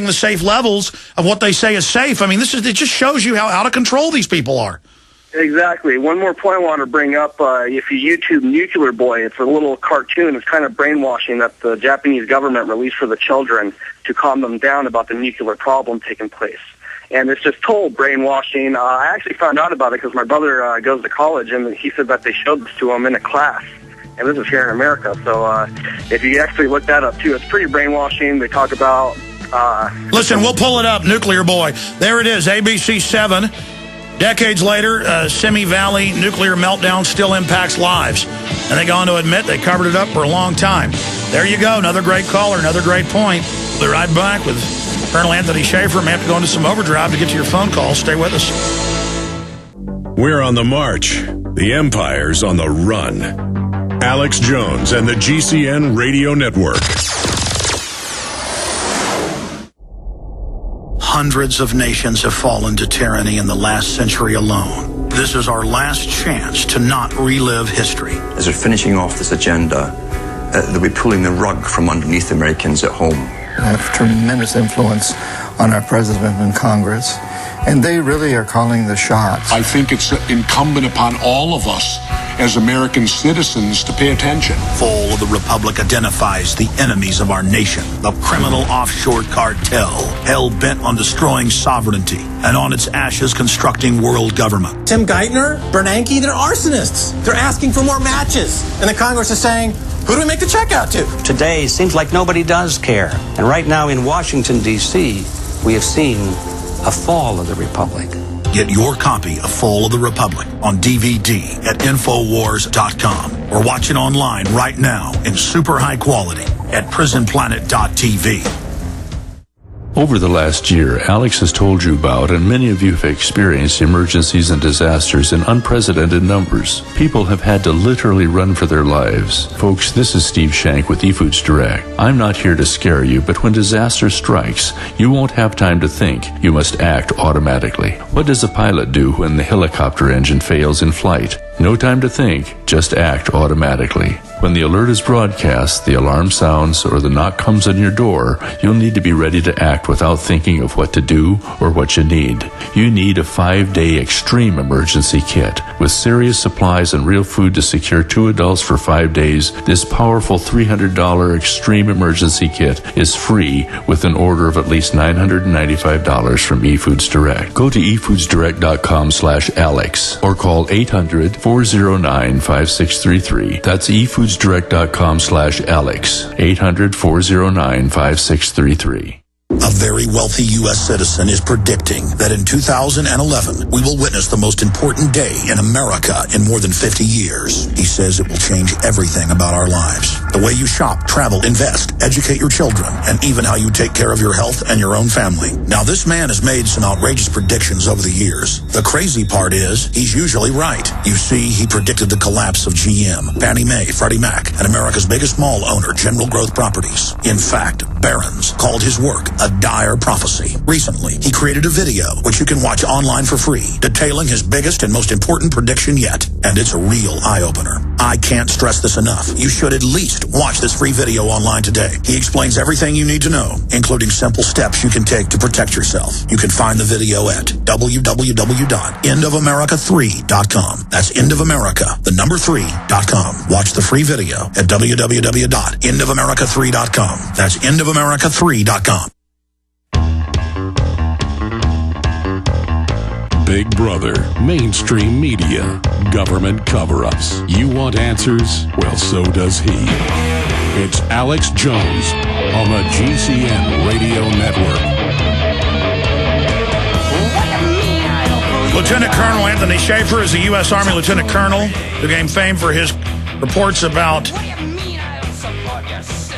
the safe levels of what they say is safe. I mean, it just shows you how out of control these people are. Exactly. One more point I want to bring up, if you YouTube Nuclear Boy, it's a little cartoon. It's kind of brainwashing that the Japanese government released for the children to calm them down about the nuclear problem taking place. And it's just total brainwashing. I actually found out about it because my brother goes to college, and he said that they showed this to him in a class. And this is here in America. So if you actually look that up, too, it's pretty brainwashing. They talk about... Listen, we'll pull it up, Nuclear Boy. There it is, ABC 7. Decades later, Simi Valley nuclear meltdown still impacts lives. And they go on to admit they covered it up for a long time. There you go, another great caller, another great point. We'll be right back with Colonel Anthony Shaffer. May have to go into some overdrive to get to your phone call. Stay with us. We're on the march. The Empire's on the run. Alex Jones and the GCN Radio Network. Hundreds of nations have fallen to tyranny in the last century alone. This is our last chance to not relive history. As we're finishing off this agenda, they'll be pulling the rug from underneath Americans at home. They have tremendous influence on our president and Congress, and they really are calling the shots. I think it's incumbent upon all of us as American citizens to pay attention. Fall of the Republic identifies the enemies of our nation, the criminal offshore cartel, hell-bent on destroying sovereignty, and on its ashes constructing world government. Tim Geithner, Bernanke, they're arsonists. They're asking for more matches. And the Congress is saying, who do we make the check out to? Today seems like nobody does care. And right now in Washington, D.C., we have seen a fall of the Republic. Get your copy of Fall of the Republic on DVD at Infowars.com or watch it online right now in super high quality at prisonplanet.tv. Over the last year, Alex has told you about, and many of you have experienced, emergencies and disasters in unprecedented numbers. People have had to literally run for their lives. Folks, this is Steve Shank with eFoods Direct. I'm not here to scare you, but when disaster strikes, you won't have time to think. You must act automatically. What does a pilot do when the helicopter engine fails in flight? No time to think, just act automatically. When the alert is broadcast, the alarm sounds, or the knock comes on your door, you'll need to be ready to act without thinking of what to do or what you need. You need a 5-day extreme emergency kit. With serious supplies and real food to secure 2 adults for 5 days, this powerful $300 extreme emergency kit is free with an order of at least $995 from eFoods Direct. Go to efoodsdirect.com/Alex or call 800-409-5633. That's efoodsdirect.com/Alex. 800-409-5633. A very wealthy U.S. citizen is predicting that in 2011, we will witness the most important day in America in more than 50 years. He says it will change everything about our lives. The way you shop, travel, invest, educate your children, and even how you take care of your health and your own family. Now, this man has made some outrageous predictions over the years. The crazy part is, he's usually right. You see, he predicted the collapse of GM, Fannie Mae, Freddie Mac, and America's biggest mall owner, General Growth Properties. In fact, Barron's called his work a dire prophecy. Recently, he created a video, which you can watch online for free, detailing his biggest and most important prediction yet. And it's a real eye-opener. I can't stress this enough. You should at least watch this free video online today. He explains everything you need to know, including simple steps you can take to protect yourself. You can find the video at www.endofamerica3.com. That's endofamerica, the number 3.com. Watch the free video at www.endofamerica3.com. That's endofamerica3.com. Big Brother, mainstream media, government cover-ups. You want answers? Well, so does he. It's Alex Jones on the GCN Radio Network. Lieutenant Colonel Anthony Shaffer is a U.S. Army Lieutenant Colonel who gained fame for his reports about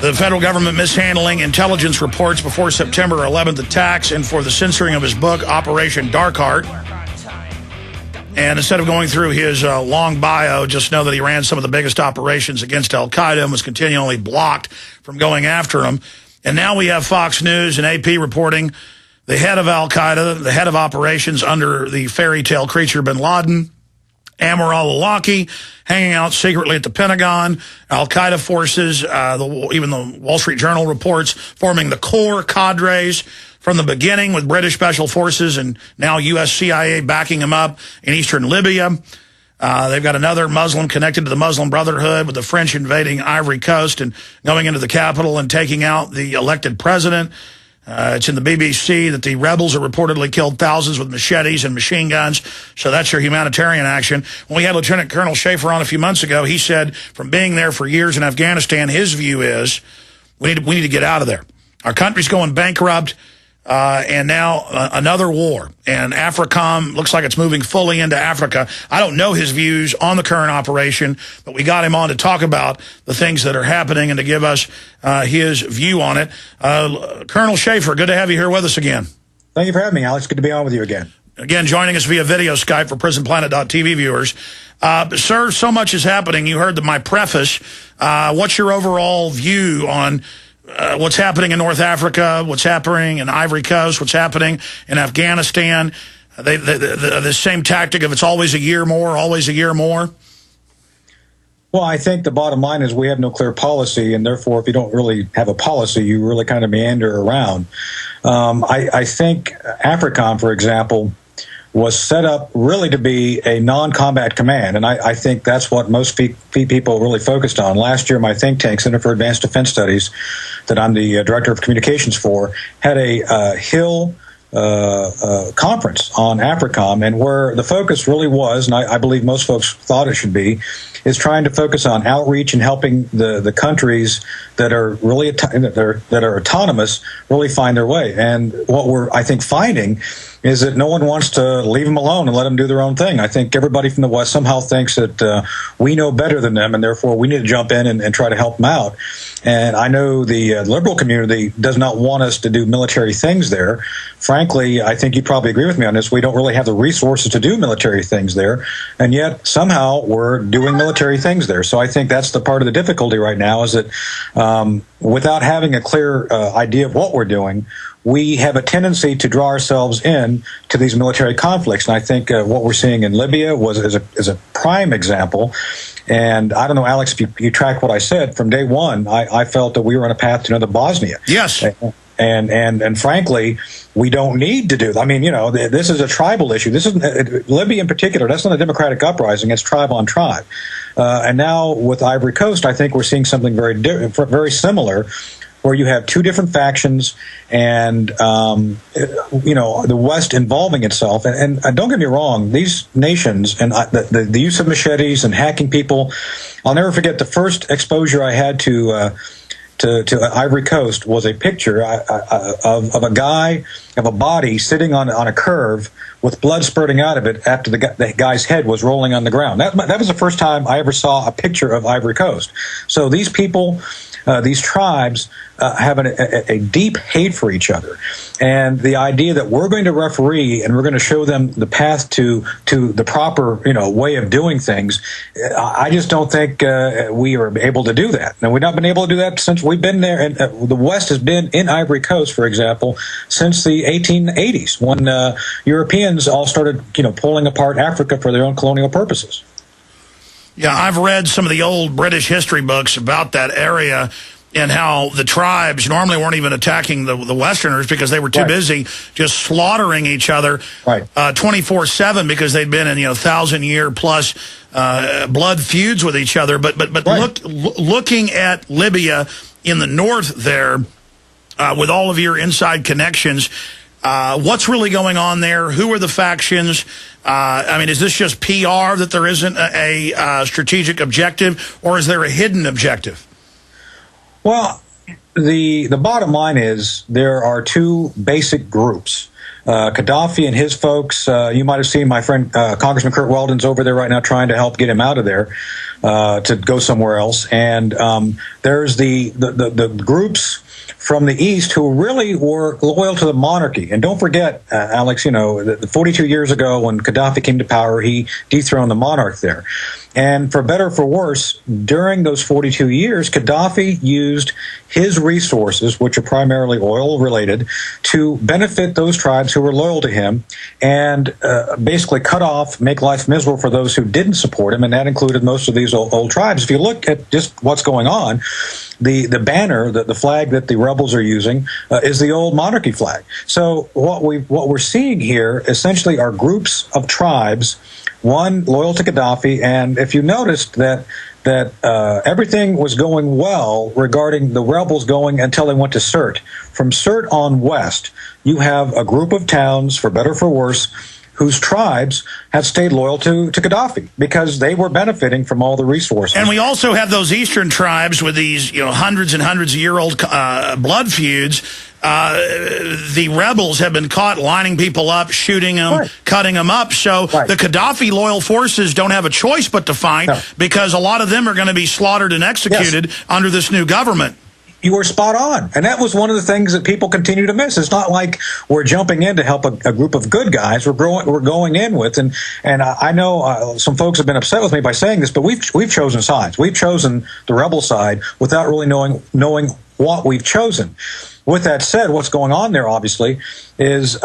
the federal government mishandling intelligence reports before September 11th attacks and for the censoring of his book, Operation Dark Heart. And instead of going through his long bio, just know that he ran some of the biggest operations against al-Qaeda and was continually blocked from going after him. And now we have Fox News and AP reporting the head of al-Qaeda, the head of operations under the fairy tale creature bin Laden, Anwar al-Awlaki hanging out secretly at the Pentagon, al-Qaeda forces, even the Wall Street Journal reports, forming the core cadres from the beginning with British Special Forces and now U.S. CIA backing them up in eastern Libya. They've got another Muslim connected to the Muslim Brotherhood with the French invading Ivory Coast and going into the capital and taking out the elected president. It's in the BBC that the rebels have reportedly killed thousands with machetes and machine guns. So that's your humanitarian action. When we had Lieutenant Colonel Shaffer on a few months ago, he said from being there for years in Afghanistan, his view is we need to get out of there. Our country's going bankrupt. And now another war. And AFRICOM looks like it's moving fully into Africa. I don't know his views on the current operation, but we got him on to talk about the things that are happening and to give us his view on it. Colonel Shaffer, good to have you here with us again. Thank you for having me, Alex. Good to be on with you again. Again, joining us via video Skype for PrisonPlanet.tv viewers. Sir, so much is happening. You heard my preface. What's your overall view on what's happening in North Africa, what's happening in Ivory Coast, what's happening in Afghanistan? The same tactic of it's always a year more, always a year more? Well, I think the bottom line is we have no clear policy, and therefore if you don't really have a policy, you really kind of meander around. I think AFRICOM, for example, was set up really to be a non-combat command, and I think that's what most people really focused on. Last year, my think tank, Center for Advanced Defense Studies, that I'm the director of communications for, had a Hill conference on AFRICOM, and where the focus really was, and I believe most folks thought it should be, is trying to focus on outreach and helping the countries that are really that are autonomous really find their way. And what we're, I think, finding is that no one wants to leave them alone and let them do their own thing. I think everybody from the West somehow thinks that we know better than them, and therefore we need to jump in and try to help them out. And I know the liberal community does not want us to do military things there. Frankly, I think you'd probably agree with me on this. We don't really have the resources to do military things there, and yet somehow we're doing military things there. So I think that's the part of the difficulty right now, is that without having a clear idea of what we're doing, we have a tendency to draw ourselves in to these military conflicts. And I think what we're seeing in Libya is a prime example. And I don't know, Alex, if you track what I said, from day one, I felt that we were on a path to another Bosnia. Yes. And frankly, we don't need to do that. I mean, this is a tribal issue. This is Libya in particular. That's not a democratic uprising. It's tribe on tribe. And now with Ivory Coast, I think we're seeing something very similar, where you have two different factions and, the West involving itself. And don't get me wrong, these nations and the use of machetes and hacking people, I'll never forget the first exposure I had to Ivory Coast was a picture of a guy, of a body sitting on a curve with blood spurting out of it after the guy's head was rolling on the ground. That was the first time I ever saw a picture of Ivory Coast. So these people, these tribes, have a deep hate for each other. And the idea that we're going to referee and we're going to show them the path to the proper, way of doing things, I just don't think we are able to do that. And we've not been able to do that since we've been there. And the West has been in Ivory Coast, for example, since the 1880s, when Europeans all started, pulling apart Africa for their own colonial purposes. Yeah, I've read some of the old British history books about that area and how the tribes normally weren't even attacking the Westerners because they were too busy just slaughtering each other 24/7 because they'd been in 1,000-year plus blood feuds with each other. But looking at Libya in the north there, with all of your inside connections, what's really going on there? Who are the factions? Is this just PR that there isn't a strategic objective, or is there a hidden objective? Well, the bottom line is there are two basic groups. Gaddafi and his folks, you might have seen my friend Congressman Kurt Weldon's over there right now trying to help get him out of there to go somewhere else. And there's the groups from the East who really were loyal to the monarchy. And don't forget, Alex, 42 years ago when Gaddafi came to power, he dethroned the monarch there. And for better or for worse, during those 42 years, Gaddafi used his resources, which are primarily oil-related, to benefit those tribes who were loyal to him and basically cut off, make life miserable for those who didn't support him, and that included most of these old tribes. If you look at just what's going on, the banner, the flag that the rebels are using, is the old monarchy flag. So what we're seeing here essentially are groups of tribes, one loyal to Gaddafi, and if you noticed that everything was going well regarding the rebels going until they went to Sirte. From Sirte on west, you have a group of towns, for better or for worse, whose tribes have stayed loyal to Gaddafi because they were benefiting from all the resources. And we also have those eastern tribes with these, hundreds and hundreds of year-old blood feuds. The rebels have been caught lining people up, shooting them, cutting them up. So the Gaddafi loyal forces don't have a choice but to fight because a lot of them are going to be slaughtered and executed under this new government. You were spot on. And that was one of the things that people continue to miss. It's not like we're jumping in to help a group of good guys. We're going in with, and I know some folks have been upset with me by saying this, but we've chosen sides. We've chosen the rebel side without really knowing what we've chosen. With that said, what's going on there, obviously, is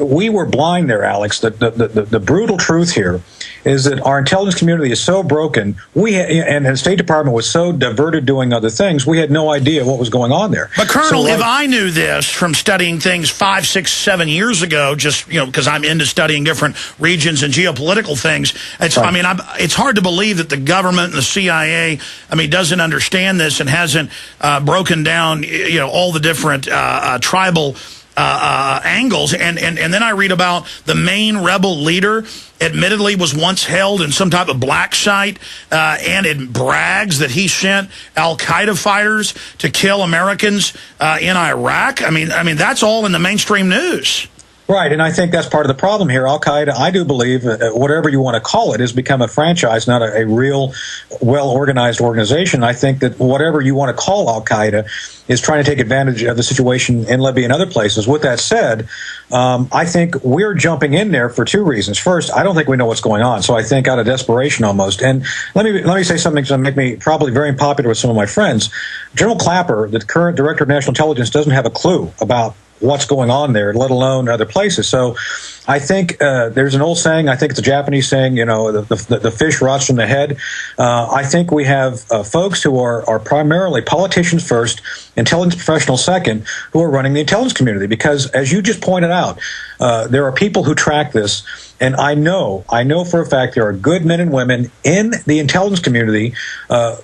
we were blind there, Alex. The brutal truth here is that our intelligence community is so broken, and the State Department was so diverted doing other things, we had no idea what was going on there. But, Colonel, if I knew this from studying things 5, 6, 7 years ago, just, because I'm into studying different regions and geopolitical things, it's hard to believe that the government and the CIA, doesn't understand this and hasn't broken down, all the different tribal angles, and then I read about the main rebel leader admittedly was once held in some type of black site, and it brags that he sent al-Qaeda fighters to kill Americans in Iraq. I mean that's all in the mainstream news. Right, and I think that's part of the problem here. Al-Qaeda, I do believe, whatever you want to call it, has become a franchise, not a real, well-organized organization. I think that whatever you want to call Al-Qaeda is trying to take advantage of the situation in Libya and other places. With that said, I think we're jumping in there for two reasons. First, I don't think we know what's going on, so I think out of desperation almost. And let me say something that's going to make me probably very unpopular with some of my friends. General Clapper, the current Director of National Intelligence, doesn't have a clue about what's going on there, let alone other places. So I think there's an old saying, I think it's a Japanese saying, the fish rots from the head. I think we have folks who are primarily politicians first, intelligence professionals second, who are running the intelligence community. Because as you just pointed out, there are people who track this. And I know for a fact there are good men and women in the intelligence community,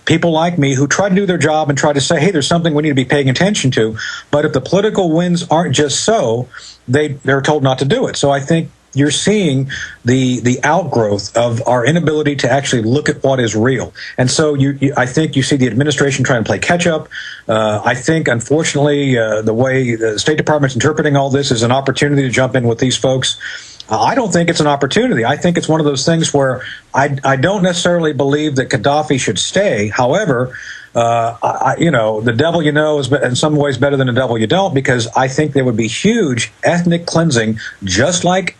people like me, who try to do their job and try to say, hey, there's something we need to be paying attention to. But if the political winds aren't just so, they're told not to do it. So I think you're seeing the outgrowth of our inability to actually look at what is real. And so I think you see the administration trying to play catch up. I think, unfortunately, the way the State Department's interpreting all this is an opportunity to jump in with these folks. I don't think it's an opportunity. I think it's one of those things where I don't necessarily believe that Gaddafi should stay. However, the devil you know is in some ways better than the devil you don't, because I think there would be huge ethnic cleansing, just like,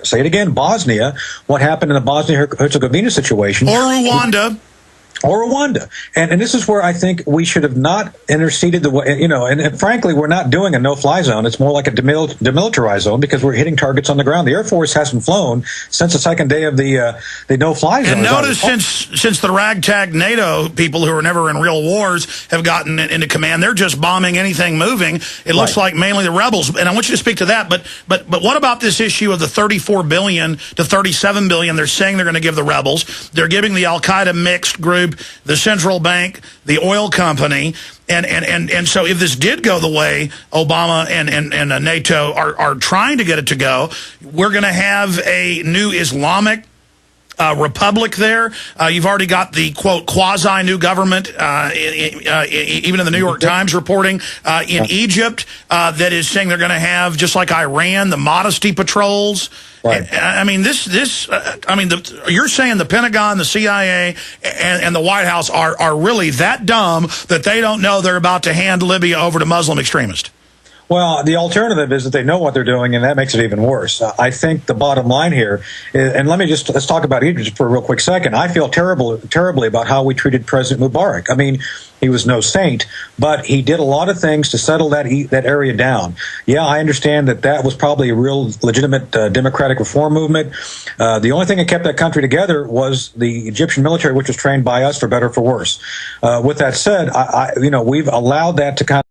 say it again, Bosnia, what happened in the Bosnia-Herzegovina situation. Or Rwanda. And this is where I think we should have not interceded the way, and frankly, we're not doing a no-fly zone. It's more like a demilitarized zone because we're hitting targets on the ground. The Air Force hasn't flown since the second day of the no-fly zone. And notice since the ragtag NATO people who were never in real wars have gotten into command, they're just bombing anything moving. It looks like mainly the rebels. And I want you to speak to that. But what about this issue of the $34 billion to $37 billion they're saying they're going to give the rebels? They're giving the al-Qaeda mixed group, the central bank, the oil company, and so if this did go the way Obama and NATO are trying to get it to go, we're going to have a new Islamic republic there. You've already got the, quote, quasi-new government, even in the New York Times reporting, in Egypt, that is saying they're going to have, just like Iran, the modesty patrols. Right. You're saying the Pentagon, the CIA, and the White House are really that dumb that they don't know they're about to hand Libya over to Muslim extremists? Well, the alternative is that they know what they're doing, and that makes it even worse. I think the bottom line here, and let's talk about Egypt for a real quick second. I feel terribly about how we treated President Mubarak. I mean, he was no saint, but he did a lot of things to settle that area down. Yeah, I understand that was probably a real legitimate democratic reform movement. The only thing that kept that country together was the Egyptian military, which was trained by us for better or for worse. With that said, we've allowed that to kind of